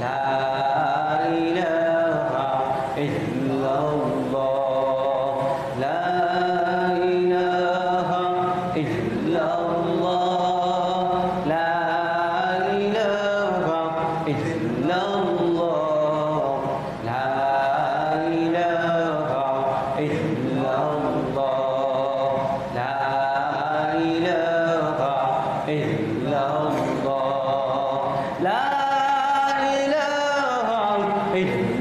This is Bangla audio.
লা ইলাহা ইল্লাল্লাহ লা ইলাহা ইল্লাল্লাহ লা ইলাহা ইল্লাল্লাহ লা ইলাহা ইল্লাল্লাহ লা ইলাহা ইল্লাল্লাহ লা ইলাহা ইল্লাল্লাহ